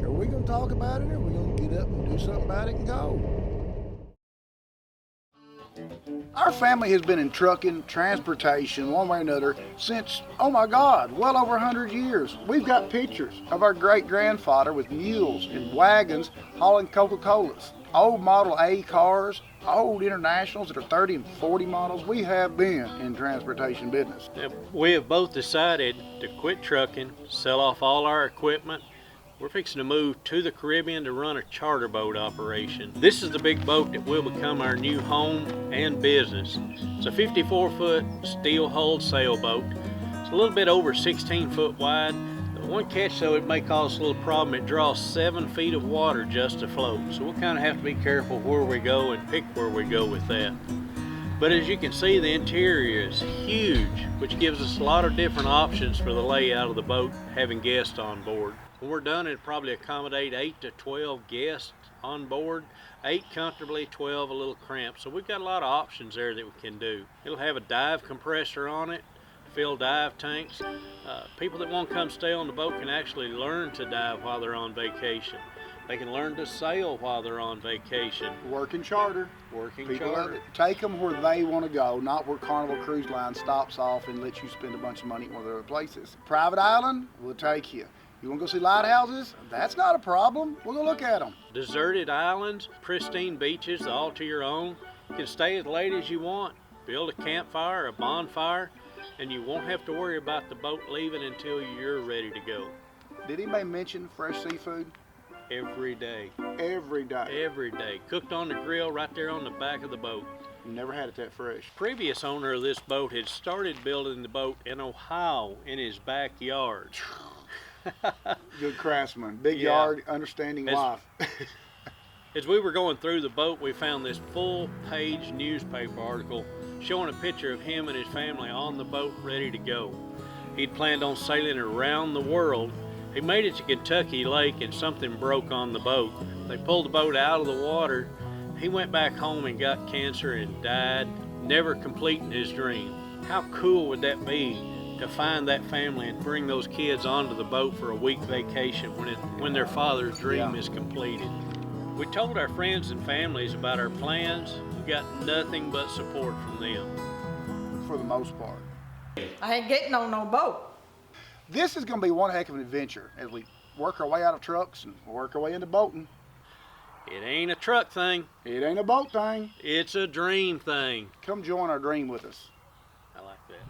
Are we going to talk about it, or are we going to get up and do something about it and go? Our family has been in trucking, transportation, one way or another, since, oh my God, well over 100 years. We've got pictures of our great-grandfather with mules and wagons hauling Coca-Colas, old Model A cars, old Internationals that are 30 and 40 models. We have been in transportation business. We have both decided to quit trucking, sell off all our equipment. We're fixing to move to the Caribbean to run a charter boat operation. This is the big boat that will become our new home and business. It's a 54-foot steel-hulled sailboat. It's a little bit over 16 foot wide. The one catch though, it may cause a little problem. It draws 7 feet of water just to float. So we'll kind of have to be careful where we go and pick where we go with that. But as you can see, the interior is huge, which gives us a lot of different options for the layout of the boat, having guests on board. When we're done, it'll probably accommodate 8 to 12 guests on board. 8 comfortably, 12 a little cramped. So we've got a lot of options there that we can do. It'll have a dive compressor on it, fill dive tanks. People that want to come stay on the boat can actually learn to dive while they're on vacation. They can learn to sail while they're on vacation. Working charter. Working People charter. take them where they want to go, not where Carnival Cruise Line stops off and lets you spend a bunch of money at one of their places. Private island, we'll take you. You want to go see lighthouses? That's not a problem. We'll go look at them. Deserted islands, pristine beaches, all to your own. You can stay as late as you want. Build a campfire, a bonfire, and you won't have to worry about the boat leaving until you're ready to go. Did anybody mention fresh seafood? Every day. Every day. Every day. Cooked on the grill right there on the back of the boat. You never had it that fresh. Previous owner of this boat had started building the boat in Ohio in his backyard. Good craftsman. Big Yeah. yard, understanding life. As we were going through the boat, we found this full-page newspaper article showing a picture of him and his family on the boat ready to go. He'd planned on sailing around the world. He made it to Kentucky Lake and something broke on the boat. They pulled the boat out of the water. He went back home and got cancer and died, never completing his dream. How cool would that be to find that family and bring those kids onto the boat for a week vacation when their father's dream is completed? We told our friends and families about our plans. We got nothing but support from them. For the most part. I ain't getting on no boat. This is going to be one heck of an adventure as we work our way out of trucks and work our way into boating. It ain't a truck thing. It ain't a boat thing. It's a dream thing. Come join our dream with us. I like that.